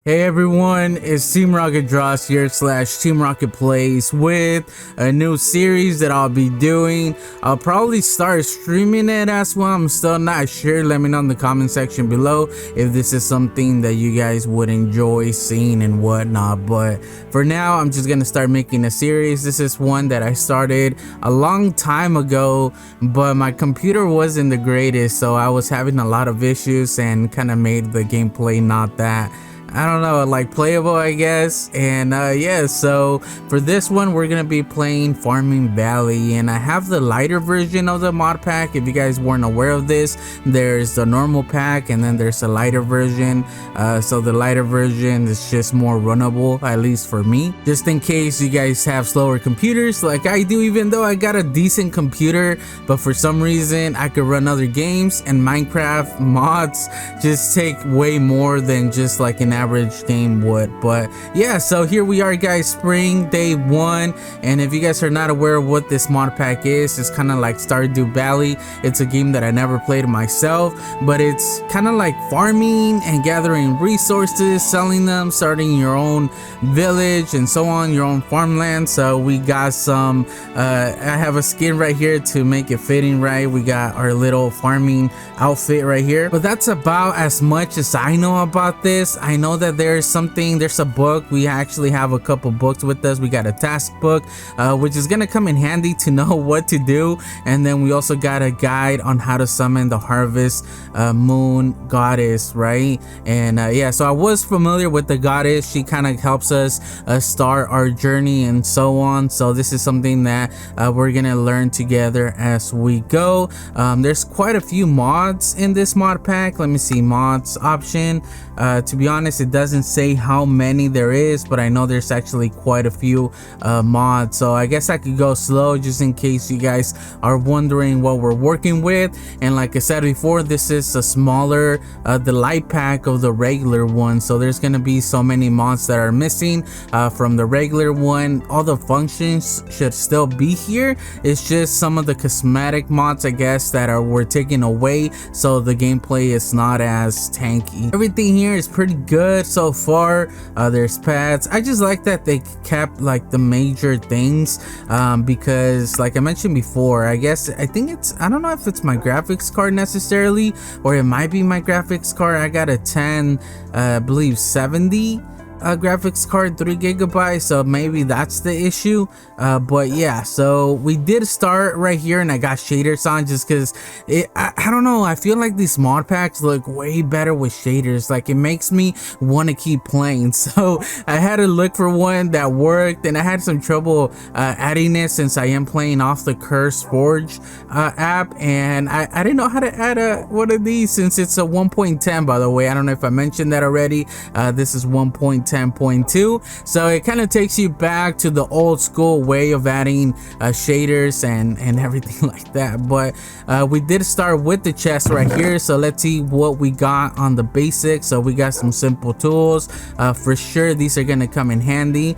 Hey everyone, it's Team Rocket Dross here / Team Rocket Plays with a new series that I'll be doing. I'll probably start streaming it as well. I'm still not sure. Let me know in the comment section below if this is something that you guys would enjoy seeing and whatnot. But for now, I'm just gonna start making a series. This is one that I started a long time ago, but my computer wasn't the greatest, so I was having a lot of issues and kind of made the gameplay not that, I don't know, like playable, I guess. And yeah, so for this one we're gonna be playing Farming Valley, and I have the lighter version of the mod pack. If you guys weren't aware of this, there's the normal pack and then there's a lighter version. So the lighter version is just more runnable, at least for me, just in case you guys have slower computers like I do. Even though I got a decent computer, but for some reason I could run other games, and Minecraft mods just take way more than just like an average game would. But yeah, so here we are guys, spring day 1, and if you guys are not aware of what this mod pack is, it's kind of like Stardew Valley. It's a game that I never played myself, but it's kind of like farming and gathering resources, selling them, starting your own village and so on, your own farmland. So we got some I have a skin right here to make it fitting right. We got our little farming outfit right here, but that's about as much as I know about this. I know that there's a book. We actually have a couple books with us. We got a task book, which is gonna come in handy to know what to do, and then we also got a guide on how to summon the harvest moon goddess, right? And yeah, so I was familiar with the goddess. She kind of helps us start our journey and so on. So this is something that we're gonna learn together as we go. There's quite a few mods in this mod pack. Let me see, mods option. To be honest, it doesn't say how many there is, but I know there's actually quite a few mods. So I guess I could go slow just in case you guys are wondering what we're working with. And like I said before, this is a smaller the light pack of the regular one, so there's gonna be so many mods that are missing from the regular one. All the functions should still be here. It's just some of the cosmetic mods, I guess, that were taken away, so the gameplay is not as tanky. Everything here is pretty good so far. There's pads. I just like that they kept like the major things, because like I mentioned before, I think it's, I don't know if it's my graphics card necessarily, or it might be my graphics card. I got a 10 I believe 70 graphics card, 3 gigabytes, so maybe that's the issue. But yeah, so we did start right here, and I got shaders on just because I don't know, I feel like these mod packs look way better with shaders. Like, it makes me want to keep playing. So I had to look for one that worked, and I had some trouble adding it since I am playing off the CurseForge app, and I didn't know how to add one of these since it's a 1.10, by the way. I don't know if I mentioned that already. This is 1.10.2, so it kind of takes you back to the old school way of adding shaders and everything like that. But we did start with the chest right here, so let's see what we got on the basics. So we got some simple tools. For sure these are gonna come in handy.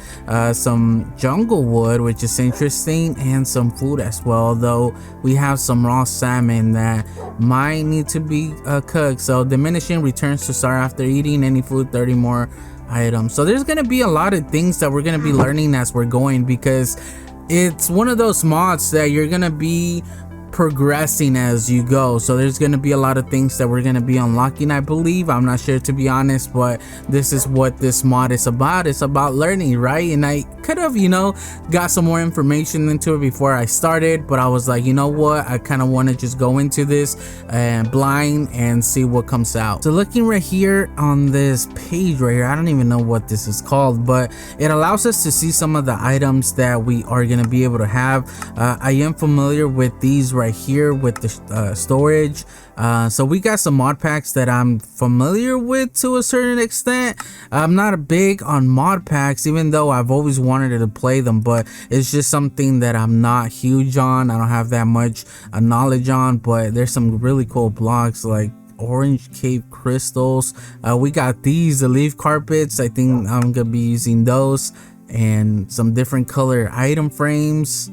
Some jungle wood, which is interesting, and some food as well, though we have some raw salmon that might need to be cooked. So diminishing returns to start after eating any food, 30 more items. So there's gonna be a lot of things that we're gonna be learning as we're going, because it's one of those mods that you're gonna be progressing as you go. So there's going to be a lot of things that we're going to be unlocking, I believe. I'm not sure, to be honest, but this is what this mod is about. It's about learning, right? And I could have, you know, got some more information into it before I started, but I was like, you know what, I kind of want to just go into this blind and see what comes out. So looking right here on this page right here, I don't even know what this is called, but it allows us to see some of the items that we are going to be able to have. I am familiar with these right here with the storage. So we got some mod packs that I'm familiar with to a certain extent. I'm not big on mod packs, even though I've always wanted to play them, but it's just something that I'm not huge on. I don't have that much knowledge on, but there's some really cool blocks like orange cave crystals. We got these, the leaf carpets. I think I'm gonna be using those, and some different color item frames.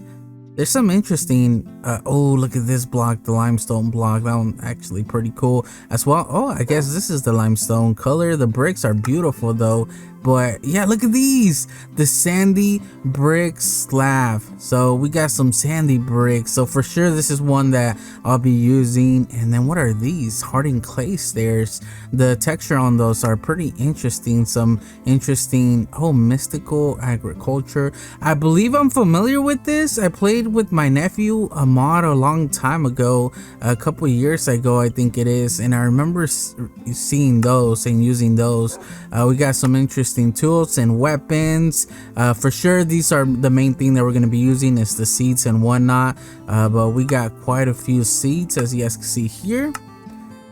There's some interesting oh, look at this block, the limestone block. That one actually pretty cool as well. Oh, I guess this is the limestone color. The bricks are beautiful though. But yeah, look at these, the sandy brick slab. So we got some sandy bricks, so for sure this is one that I'll be using. And then what are these? Hardened clay stairs. The texture on those are pretty interesting. Some interesting, oh, mystical agriculture. I believe I'm familiar with this. I played with my nephew a mod a long time ago, a couple years ago I think it is, and I remember seeing those and using those. We got some interesting tools and weapons. For sure these are the main thing that we're going to be using is the seeds and whatnot, but we got quite a few seeds as you guys can see here.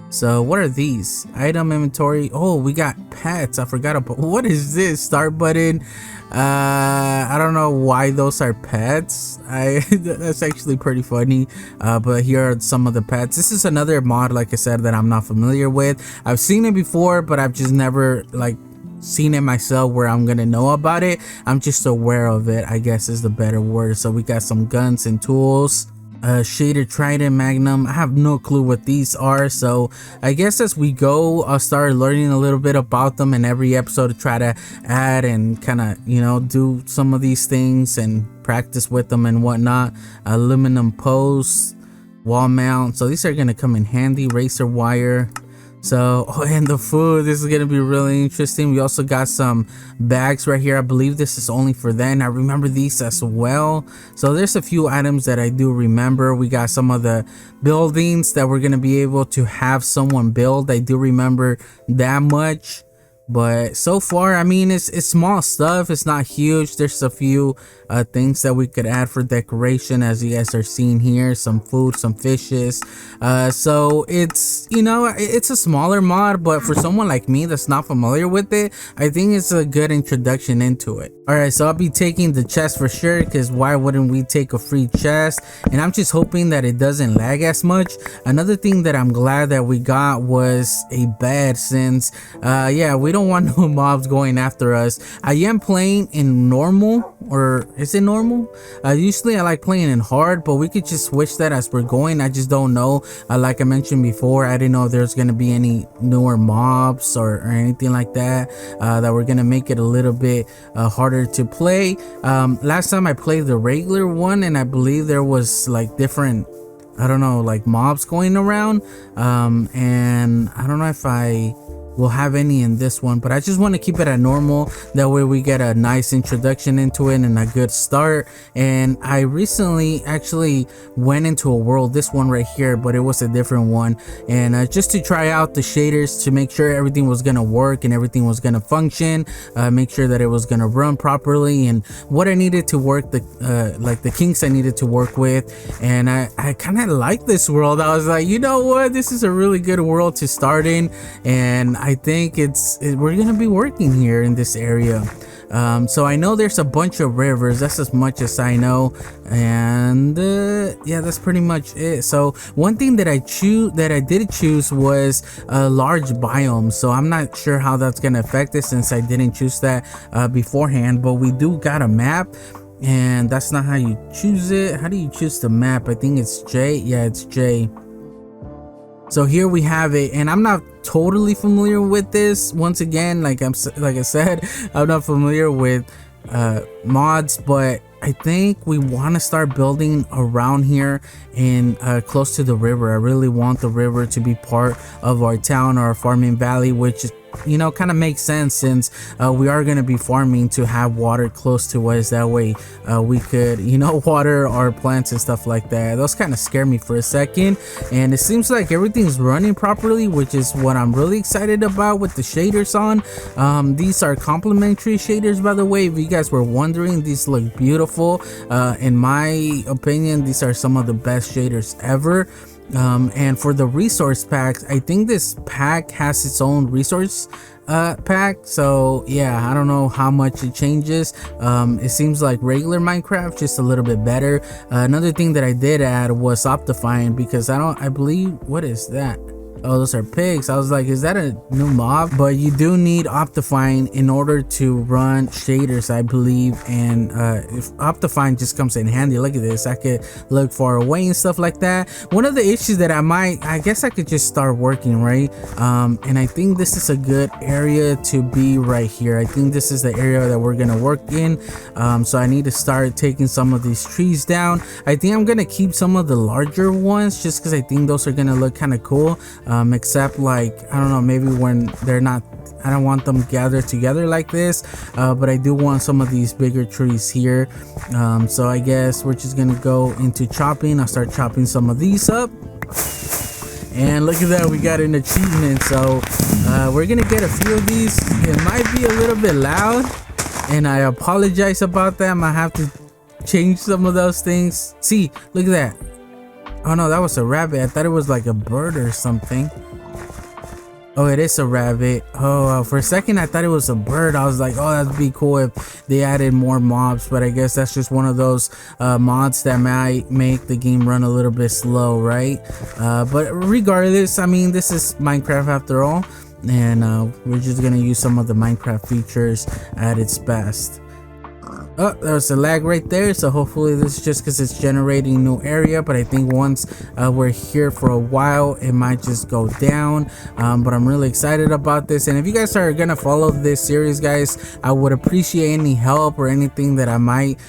So what are these? Item inventory. Oh, we got pets. I forgot about, what is this? Start button. I don't know why those are pets. That's actually pretty funny. But here are some of the pets. This is another mod, like I said, that I'm not familiar with. I've seen it before, but I've just never like seen it myself where I'm gonna know about it. I'm just aware of it, I guess is the better word. So we got some guns and tools. Shader Trident Magnum. I have no clue what these are, so I guess as we go I'll start learning a little bit about them in every episode to try to add and kind of, you know, do some of these things and practice with them and whatnot. Aluminum posts, wall mount, so these are going to come in handy. Razor wire. So, oh, and the food, this is going to be really interesting. We also got some bags right here. I believe this is only for then. I remember these as well. So there's a few items that I do remember. We got some of the buildings that we're going to be able to have someone build. I do remember that much. But so far, I mean, it's small stuff. It's not huge. There's a few things that we could add for decoration, as you guys are seeing here. Some food, some fishes. So it's, you know, it's a smaller mod, but for someone like me that's not familiar with it, I think it's a good introduction into it. All right, so I'll be taking the chest for sure, because why wouldn't we take a free chest? And I'm just hoping that it doesn't lag as much. Another thing that I'm glad that we got was a bed, since yeah, we don't want no mobs going after us. I am playing in normal, or is it normal? Usually I like playing in hard, but we could just switch that as we're going. I just don't know. Like I mentioned before, I didn't know if there's gonna be any newer mobs or anything like that that were gonna make it a little bit harder to play. Last time I played the regular one, and I believe there was like different, I don't know, like mobs going around, and I don't know if I will have any in this one, but I just want to keep it at normal. That way we get a nice introduction into it and a good start. And I recently actually went into a world, this one right here, but it was a different one, and just to try out the shaders to make sure everything was gonna work and everything was gonna function, make sure that it was gonna run properly, and what I needed to work, the like the kinks I needed to work with. And I kind of like this world. I was like, you know what, this is a really good world to start in, and I think we're gonna be working here in this area. So I know there's a bunch of rivers. That's as much as I know, and yeah, that's pretty much it. So one thing that I did choose was a large biome, so I'm not sure how that's gonna affect it since I didn't choose that beforehand. But we do got a map, and that's not how you choose it. How do you choose the map? I think it's J. Yeah, it's J. So here we have it, and I'm not totally familiar with this. Once again, like I said, I'm not familiar with mods, but I think we want to start building around here and close to the river. I really want the river to be part of our town or our farming valley, which, you know, kind of makes sense since we are going to be farming to have water close to us. That way we could, you know, water our plants and stuff like that. Those kind of scare me for a second, and it seems like everything's running properly, which is what I'm really excited about with the shaders on. These are complementary shaders, by the way, if you guys were wondering. These look beautiful. In my opinion, these are some of the best shaders ever. And for the resource packs, I think this pack has its own resource pack, so yeah, I don't know how much it changes. It seems like regular Minecraft, just a little bit better. Another thing that I did add was Optifine, because I believe, what is that? Oh, those are pigs. I was like, is that a new mob? But you do need Optifine in order to run shaders, I believe. And if Optifine just comes in handy, look at this. I could look far away and stuff like that. One of the issues that I guess I could just start working, right? And I think this is a good area to be right here. I think this is the area that we're gonna work in. So I need to start taking some of these trees down. I think I'm gonna keep some of the larger ones just because I think those are gonna look kind of cool. Except like, I don't know, maybe when they're not, I don't want them gathered together like this, but I do want some of these bigger trees here. So I guess we're just gonna go into chopping. I'll start chopping some of these up. And look at that, we got an achievement. So we're gonna get a few of these. It might be a little bit loud, and I apologize about that. I might have to change some of those things. See, look at that. Oh no, that was a rabbit. I thought it was like a bird or something. Oh, it is a rabbit. Oh, for a second I thought it was a bird. I was like, oh, that'd be cool if they added more mobs, but I guess that's just one of those mods that might make the game run a little bit slow, right? But regardless, I mean, this is Minecraft after all, and we're just gonna use some of the Minecraft features at its best. Oh, there's a lag right there, so hopefully this is just because it's generating new area, but I think once we're here for a while it might just go down. But I'm really excited about this, and if you guys are gonna follow this series, guys, I would appreciate any help or anything that I might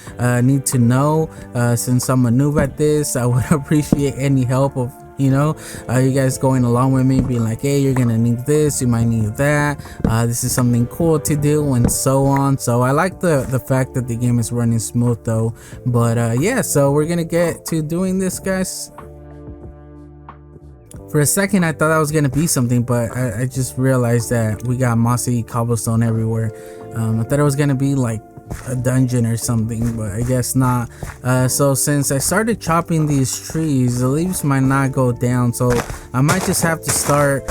need to know. Since I'm a noob at this, I would appreciate any help of, you know, you guys going along with me, being like, hey, you're gonna need this, you might need that, this is something cool to do, and so on. So I like the fact that the game is running smooth though. But yeah, so we're gonna get to doing this, guys. For a second I thought that was gonna be something, but I just realized that we got mossy cobblestone everywhere. I thought it was gonna be like a dungeon or something, but I guess not. So since I started chopping these trees, the leaves might not go down, so I might just have to start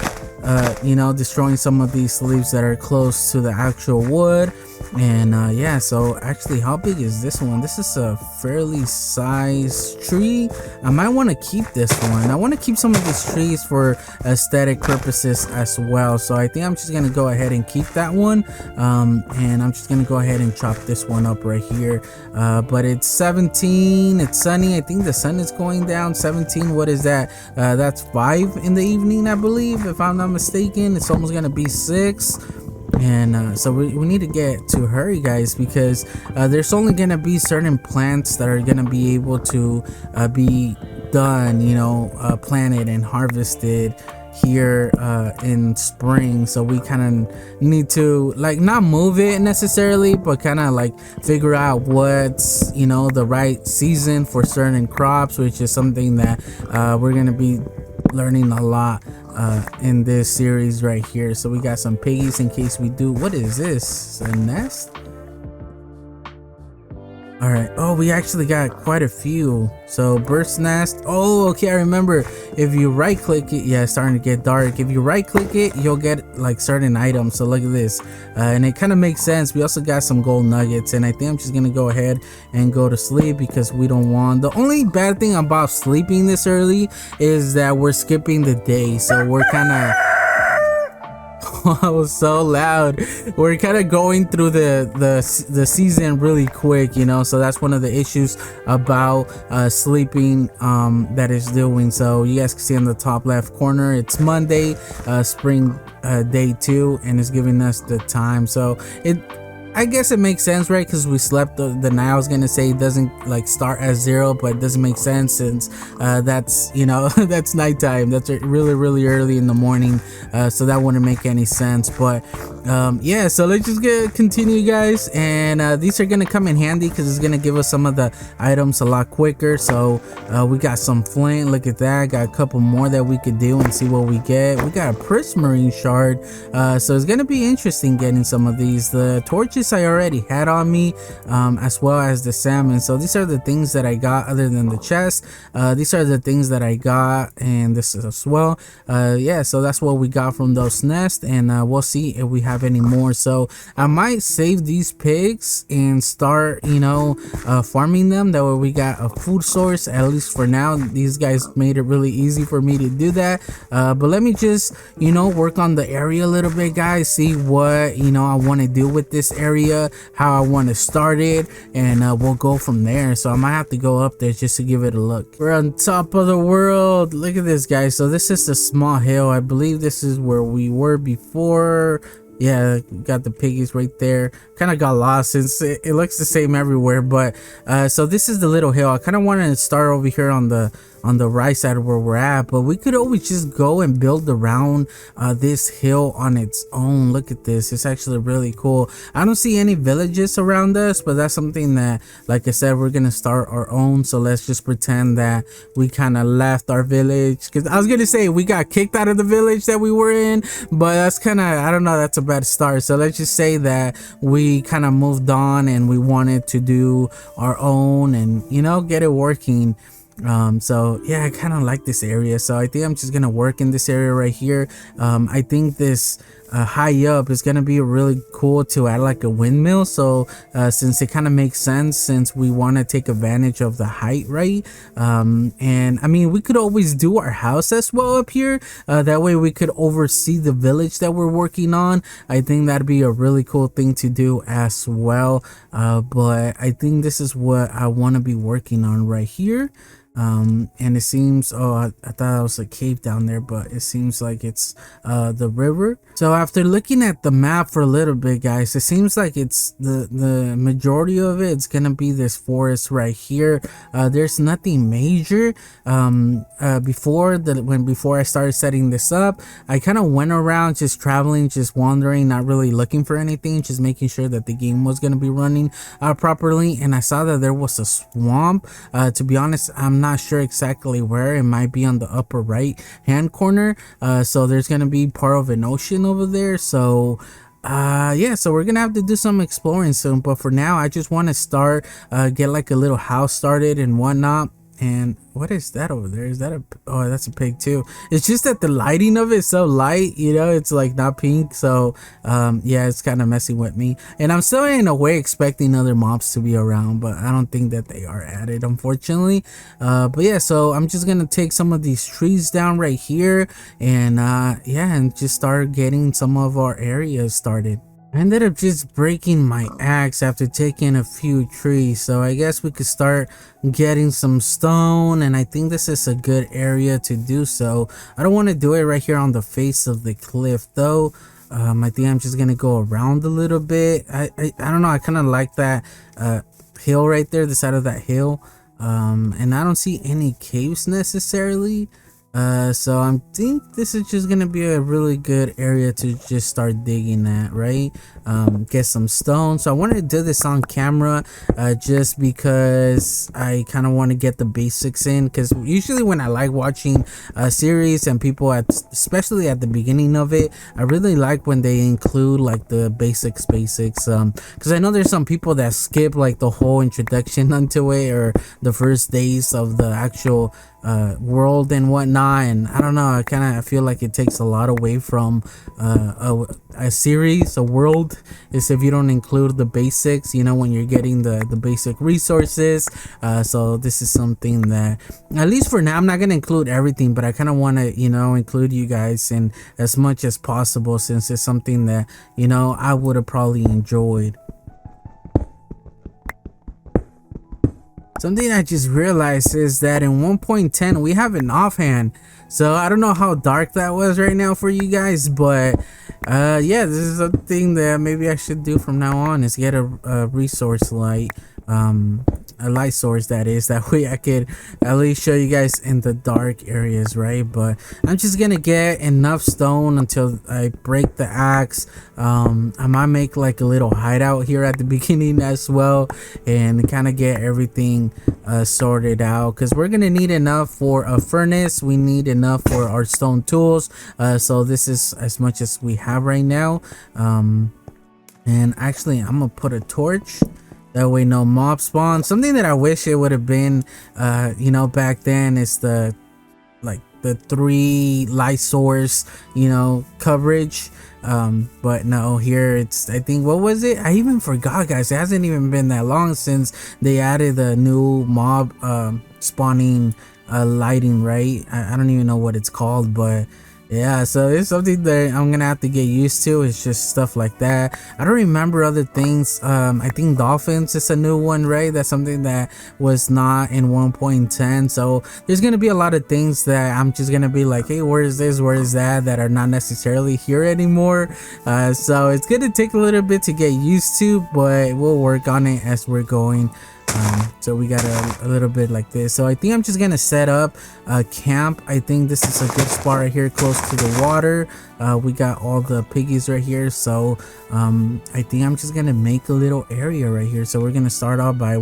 you know, destroying some of these leaves that are close to the actual wood. And yeah, so actually, how big is this one? This is a fairly sized tree. I might want to keep this one. I want to keep some of these trees for aesthetic purposes as well, so I think I'm just gonna go ahead and keep that one. And I'm just gonna go ahead and chop this one up right here. But it's 17, it's sunny. I think the sun is going down. 17, what is that? That's 5 in the evening, I believe, if I'm not mistaken. It's almost gonna be 6. And so we need to get to hurry, guys, because there's only gonna be certain plants that are gonna be able to be done, you know, planted and harvested here in spring. So we kind of need to, like, not move it necessarily, but kind of like figure out what's, you know, the right season for certain crops, which is something that we're gonna be learning a lot in this series right here. So we got some piggies in case we do. What is this, a nest? All right. Oh, we actually got quite a few. So burst nest. Oh, okay, I remember. If you right click it, yeah, it's starting to get dark. If you right click it, you'll get like certain items. So look at this, and it kind of makes sense. We also got some gold nuggets, and I think I'm just gonna go ahead and go to sleep because we don't want. The only bad thing about sleeping this early is that we're skipping the day, so we're kind of I was so loud. We're kind of going through the season really quick, you know, so that's one of the issues about sleeping that is doing. So you guys can see in the top left corner, it's Monday, spring day 2, and it's giving us the time. So I guess it makes sense, right? Because we slept the night. I was gonna say it doesn't like start at 0, but it doesn't make sense since that's, you know, that's nighttime. That's really early in the morning, so that wouldn't make any sense. But yeah, so let's just continue, guys, and these are gonna come in handy because it's gonna give us some of the items a lot quicker. So we got some flint. Look at that. Got a couple more that we could do and see what we get. We got a prismarine shard, so it's gonna be interesting getting some of these. The torches I already had on me, as well as the salmon. So these are the things that I got other than the chest. These are the things that I got, and this is as well. Yeah, so that's what we got from those nests, and we'll see if we have have any more. So I might save these pigs and start, you know, farming them. That way we got a food source, at least for now. These guys made it really easy for me to do that. But let me just, you know, work on the area a little bit, guys, see what, you know, I want to do with this area, how I want to start it, and we'll go from there. So I might have to go up there just to give it a look. We're on top of the world. Look at this, guys. So this is the small hill. I believe this is where we were before. Yeah, got the piggies right there. Kind of got lost since it looks the same everywhere, but so this is the little hill. I kind of wanted to start over here on the right side of where we're at, but we could always just go and build around this hill on its own. Look at this, it's actually really cool. I don't see any villages around us, but that's something that, like I said, we're gonna start our own. So let's just pretend that we kind of left our village, because I was gonna say we got kicked out of the village that we were in, but that's kind of, I don't know, that's a bad start. So let's just say that we kind of moved on and we wanted to do our own and, you know, get it working. So yeah, I kind of like this area, so I think I'm just gonna work in this area right here. I think this high up is gonna be really cool to add like a windmill, so since it kind of makes sense, since we want to take advantage of the height, right? And I mean, we could always do our house as well up here, that way we could oversee the village that we're working on. I think that'd be a really cool thing to do as well. But I think this is what I want to be working on right here. And it seems, I thought it was a cave down there, but it seems like it's the river. So after looking at the map for a little bit, guys, it seems like it's the majority of it's gonna be this forest right here. There's nothing major. Before I started setting this up, I kind of went around just traveling, just wandering, not really looking for anything, just making sure that the game was gonna be running properly. And I saw that there was a swamp. To be honest, I'm not sure exactly where. It might be on the upper right hand corner. So there's gonna be part of an ocean over there. So yeah, so we're gonna have to do some exploring soon, but for now I just want to start get like a little house started and whatnot. And what is that over there? Is that a, oh, that's a pig too. It's just that the lighting of it is so light, you know, it's like not pink. So yeah, it's kind of messing with me, and I'm still in a way expecting other mobs to be around, but I don't think that they are added, unfortunately. But yeah, so I'm just gonna take some of these trees down right here, and yeah, and just start getting some of our areas started. I ended up just breaking my axe after taking a few trees, so I guess we could start getting some stone, and I think this is a good area to do so. I don't want to do it right here on the face of the cliff though. I think I'm just gonna go around a little bit. I don't know, I kind of like that hill right there, the side of that hill, and I don't see any caves necessarily. So I think this is just gonna be a really good area to just start digging at, right? Get some stone. So I wanted to do this on camera just because I kind of want to get the basics in, because usually when I like watching a series and people especially at the beginning of it, I really like when they include like the basics, because I know there's some people that skip like the whole introduction unto it, or the first days of the actual world and whatnot, and I don't know, I feel like it takes a lot away from a series, a world, is if you don't include the basics, you know, when you're getting the basic resources. So this is something that, at least for now, I'm not gonna include everything, but I kind of want to, you know, include you guys in as much as possible, since it's something that, you know, I would have probably enjoyed. Something I just realized is that in 1.10 we have an offhand, so I don't know how dark that was right now for you guys, but yeah, this is something that maybe I should do from now on, is get a resource light, a light source, that is, that way I could at least show you guys in the dark areas, right? But I'm just gonna get enough stone until I break the axe. I might make like a little hideout here at the beginning as well, and kind of get everything sorted out, because we're gonna need enough for a furnace, we need enough for our stone tools. So this is as much as we have right now. And actually I'm gonna put a torch, that way no mob spawn. Something that I wish it would have been, you know, back then, is the like the 3 light source, you know, coverage. But no, here it's, I think, what was it? I even forgot, guys. It hasn't even been that long since they added a new mob spawning lighting, right? I don't even know what it's called, but yeah, so it's something that I'm gonna have to get used to. It's just stuff like that. I don't remember other things. I think dolphins is a new one, right? That's something that was not in 1.10. So there's gonna be a lot of things that I'm just gonna be like, hey, where is this, where is that are not necessarily here anymore. So it's gonna take a little bit to get used to, but we'll work on it as we're going. So we got a little bit like this. So I think I'm just gonna set up a camp. I think this is a good spot right here, close to the water. We got all the piggies right here, so I think I'm just gonna make a little area right here. So we're gonna start off by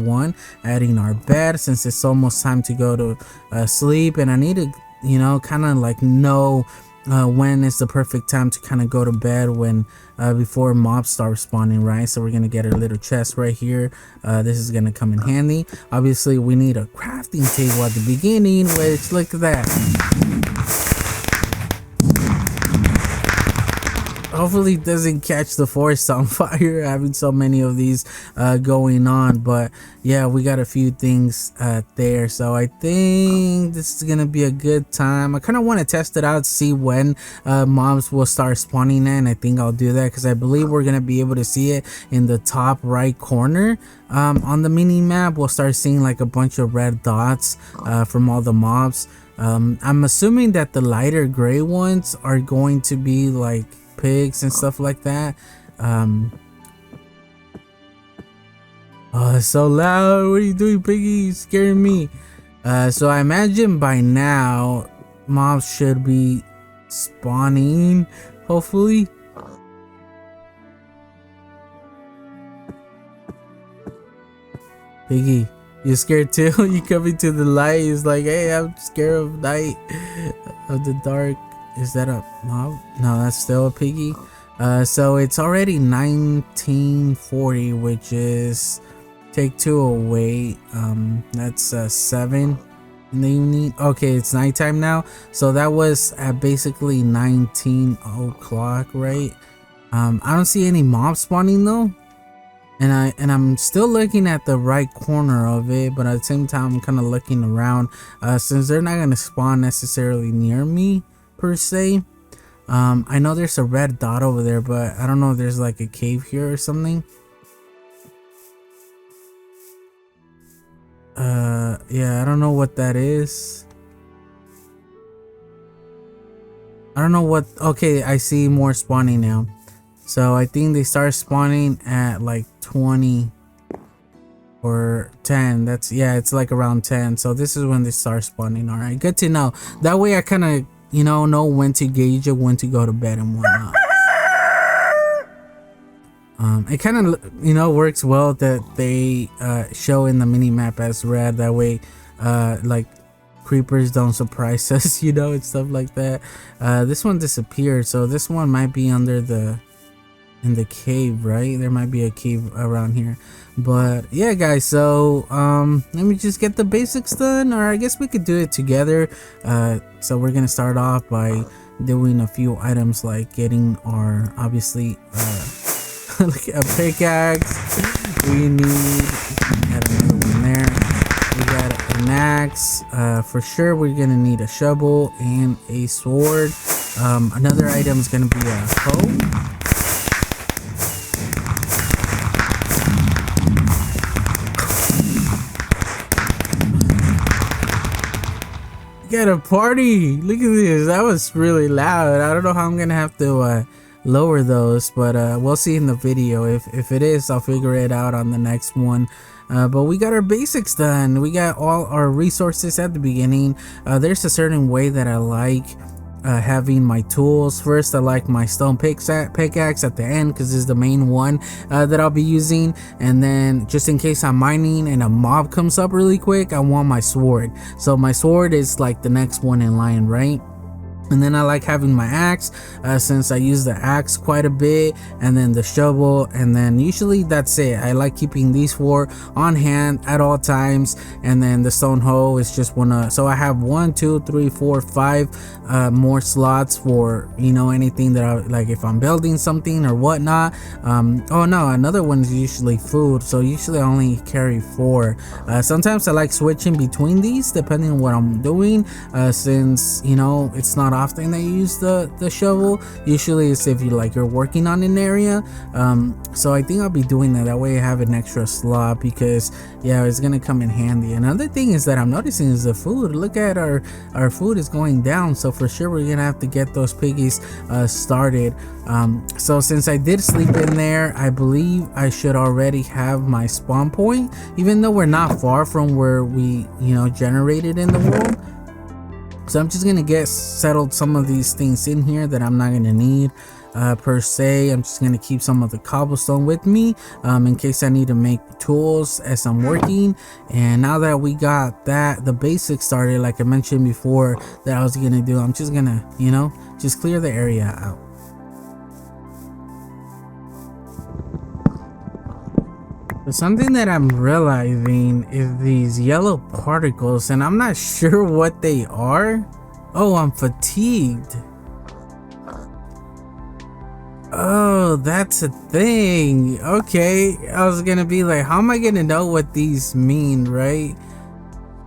adding our bed, since it's almost time to go to sleep, and I need to, you know, kind of like know when is the perfect time to kind of go to bed, when before mobs start spawning, right? So we're gonna get a little chest right here. This is gonna come in handy. Obviously we need a crafting table at the beginning, which, look at that. Hopefully it doesn't catch the forest on fire, having so many of these going on. But yeah, we got a few things there, so I think this is gonna be a good time. I kind of want to test it out, see when mobs will start spawning in. I think I'll do that because I believe we're gonna be able to see it in the top right corner. On the mini map we'll start seeing like a bunch of red dots from all the mobs. I'm assuming that the lighter gray ones are going to be like pigs and stuff like that. Oh, it's so loud. What are you doing, piggy? You're scaring me. So I imagine by now mobs should be spawning, hopefully. Piggy, you scared too? You coming to the light? It's like, hey, I'm scared of night, of the dark. Is that a mob? No, that's still a piggy. So it's already 1940, which is take 2 away. That's 7 in the evening. Okay, it's nighttime now. So that was at basically 19 o'clock, right? I don't see any mob spawning though. And I'm still looking at the right corner of it, but at the same time I'm kind of looking around, since they're not gonna spawn necessarily near me per se. I know there's a red dot over there, but I don't know if there's like a cave here or something. Yeah, I don't know what that is. I don't know what. Okay, I see more spawning now. So I think they start spawning at like 20 or 10. That's, yeah, it's like around 10. So this is when they start spawning. All right, good to know. That way I kind of, you know when to gauge it, when to go to bed and whatnot. It kind of, works well that they show in the mini map as red. That way, like creepers don't surprise us, and stuff like that. This one disappeared, so this one might be under in the cave, right? There might be a cave around here. But yeah, guys, so let me just get the basics done, or I guess we could do it together. So we're gonna start off by doing a few items, like getting our, obviously, like a pickaxe. We need, got another one there. We got an axe. For sure we're gonna need a shovel and a sword. Another item is gonna be a hoe. Got a party. Look at this. That was really loud. I don't know how I'm gonna have to lower those, but we'll see in the video. If it is, I'll figure it out on the next one. But we got our basics done. We got all our resources at the beginning. There's a certain way that I like having my tools. First, I like my stone pickaxe at the end, because this is the main one that I'll be using. And then just in case I'm mining and a mob comes up really quick, I want my sword. So my sword is like the next one in line, right? And then I like having my axe, since I use the axe quite a bit, and then the shovel, and then usually that's it. I like keeping these 4 on hand at all times, and then the stone hoe is just so I have 1, 2, 3, 4, 5 more slots for, you know, anything that I like, if I'm building something or whatnot. Oh no, another one is usually food, so usually I only carry 4. Sometimes I like switching between these depending on what I'm doing, since, you know, it's not often that you use the shovel. Usually it's if you're working on an area. So I think I'll be doing that way I have an extra slot, because yeah, it's gonna come in handy. Another thing is that I'm noticing is the food. Look at our food is going down, so for sure we're gonna have to get those piggies started. So since I did sleep in there, I believe I should already have my spawn point, even though we're not far from where we, you know, generated in the world. So I'm just gonna get settled some of these things in here that I'm not gonna need per se. I'm just gonna keep some of the cobblestone with me, in case I need to make tools as I'm working. And now that we got the basics started, like I mentioned before that I was gonna do, I'm just gonna, you know, just clear the area out. But something that I'm realizing is these yellow particles, and I'm not sure what they are. Oh, I'm fatigued. Oh, that's a thing. Okay, I was gonna be like, how am I gonna know what these mean, right?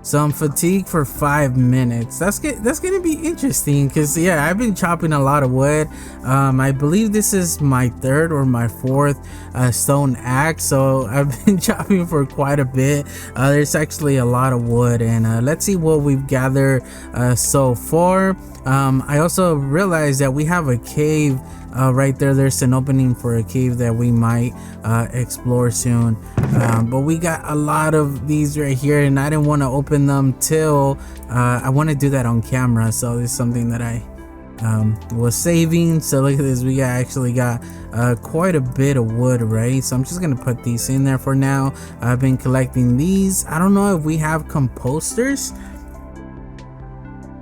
So I'm fatigued for 5 minutes. That's gonna be interesting, because yeah, I've been chopping a lot of wood. I believe this is my 3rd or my 4th stone axe, so I've been chopping for quite a bit. There's actually a lot of wood, and let's see what we've gathered so far. I also realized that we have a cave right there. There's an opening for a cave that we might explore soon, but we got a lot of these right here, and I didn't want to open them till I want to do that on camera. So this is something that I was saving. So look at this, we actually got quite a bit of wood, right? So I'm just gonna put these in there for now. I've been collecting these. I don't know if we have composters.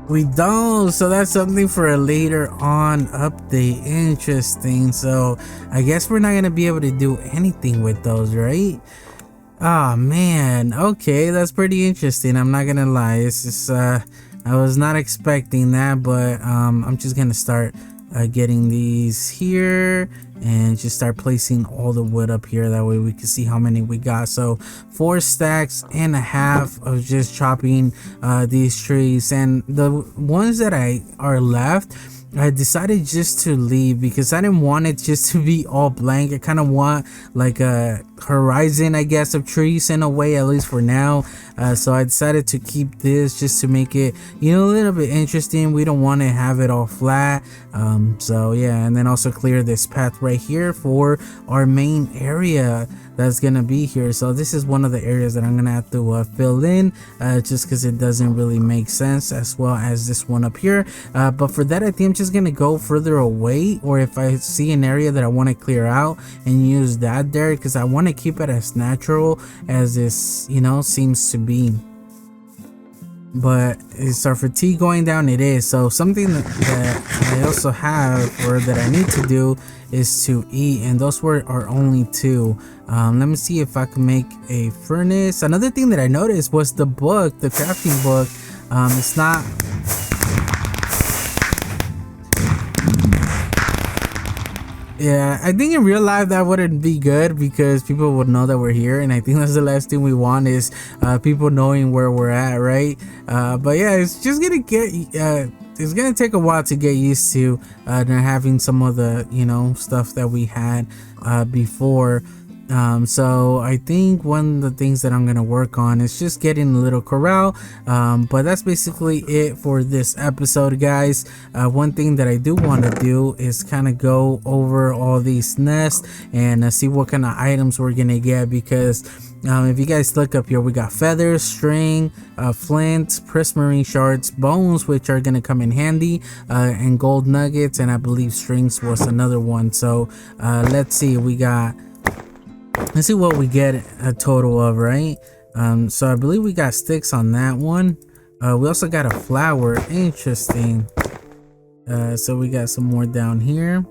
We don't, so that's something for a later on update. Interesting. So I guess we're not gonna be able to do anything with those, right? Oh man, okay, that's pretty interesting. I'm not gonna lie, it's just I was not expecting that, but I'm just gonna start getting these here and just start placing all the wood up here. That way we can see how many we got. So 4 stacks and a half of just chopping these trees, and the ones that are left, I decided just to leave because I didn't want it just to be all blank. I kind of want like a horizon, I guess, of trees in a way, at least for now. So I decided to keep this just to make it, you know, a little bit interesting. We don't want to have it all flat. So yeah, and then also clear this path right here for our main area that's gonna be here. So this is one of the areas that I'm gonna have to fill in, just because it doesn't really make sense, as well as this one up here. But for that, I think I'm just gonna go further away, or if I see an area that I want to clear out and use that there, because I want to keep it as natural as this, you know, seems to be. But is our fatigue going down? It is. So something that I also have, or that I need to do, is to eat, and those are only 2. Let me see if I can make a furnace. Another thing that I noticed was the book, the crafting book. It's not. Yeah, I think in real life that wouldn't be good, because people would know that we're here, and I think that's the last thing we want, is people knowing where we're at, right? But yeah, it's just gonna get it's gonna take a while to get used to not having some of the, you know, stuff that we had before. So I think one of the things that I'm gonna work on is just getting a little corral. But that's basically it for this episode, guys. One thing that I do want to do is kind of go over all these nests and see what kind of items we're gonna get, because if you guys look up here, we got feathers, string, flint, prismarine shards, bones, which are gonna come in handy, and gold nuggets, and I believe strings was another one. So let's see, let's see what we get a total of, right? So I believe we got sticks on that one. We also got a flower. Interesting. So we got some more down here.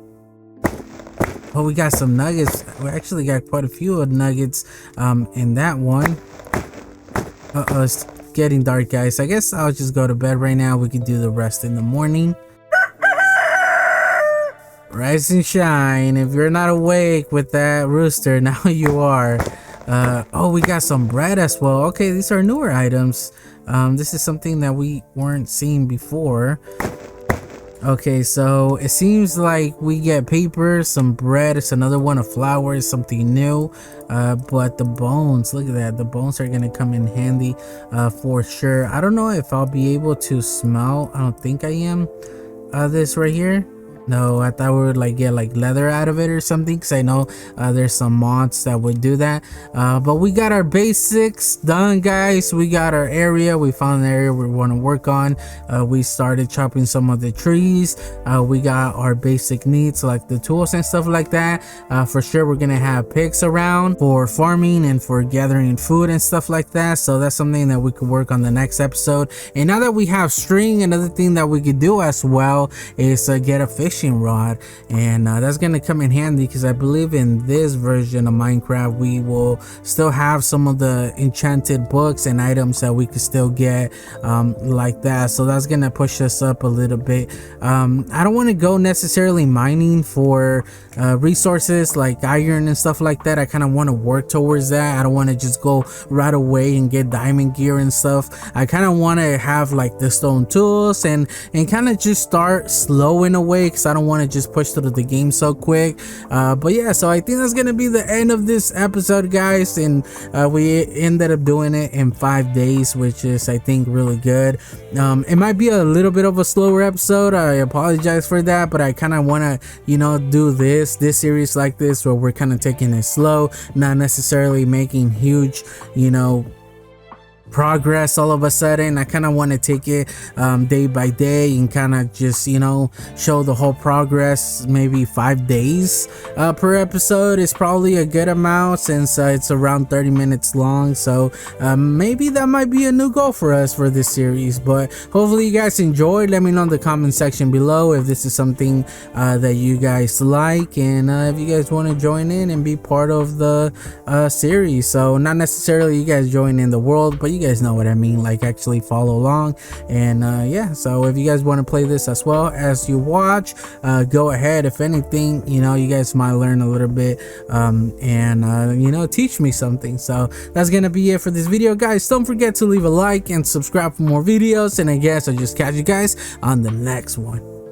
Oh, we got some nuggets. We actually got quite a few of nuggets in that one. It's getting dark, guys. I guess I'll just go to bed right now. We can do the rest in the morning. Rise and shine. If you're not awake with that rooster, now you are. Oh, we got some bread as well. Okay, these are newer items. This is something that we weren't seeing before. Okay, so it seems like we get paper, some bread, it's another one of flour, something new. But the bones, look at that, the bones are gonna come in handy for sure. I don't know if I'll be able to smell. I don't think I am. This right here. No, I thought we would like get like leather out of it or something, because I know there's some mods that would do that. But we got our basics done, guys. We got our area. We found an area we want to work on. We started chopping some of the trees. We got our basic needs like the tools and stuff like that. For sure we're gonna have pigs around for farming and for gathering food and stuff like that, so that's something that we could work on the next episode. And now that we have string, another thing that we could do as well is get a fishing rod, and that's gonna come in handy because I believe in this version of Minecraft we will still have some of the enchanted books and items that we could still get like that, so that's gonna push us up a little bit. I don't want to go necessarily mining for resources like iron and stuff like that. I kind of want to work towards that. I don't want to just go right away and get diamond gear and stuff. I kind of want to have like the stone tools and kind of just start slow in a way, because I don't want to just push through the game so quick. But yeah, so I think that's gonna be the end of this episode, guys, and we ended up doing it in 5 days, which is I think really good. It might be a little bit of a slower episode. I apologize for that, but I kind of want to, you know, do this series like this where we're kind of taking it slow, not necessarily making huge, you know, progress all of a sudden. I kind of want to take it day by day and kind of just, you know, show the whole progress. Maybe 5 days per episode is probably a good amount, since it's around 30 minutes long, so maybe that might be a new goal for us for this series. But hopefully you guys enjoyed. Let me know in the comment section below if this is something that you guys like, and if you guys want to join in and be part of the series. So not necessarily you guys join in the world, but you guys know what I mean, like actually follow along. And yeah, so if you guys want to play this as well as you watch, go ahead. If anything, you know, you guys might learn a little bit and you know, teach me something. So that's gonna be it for this video, guys. Don't forget to leave a like and subscribe for more videos, and I guess I'll just catch you guys on the next one.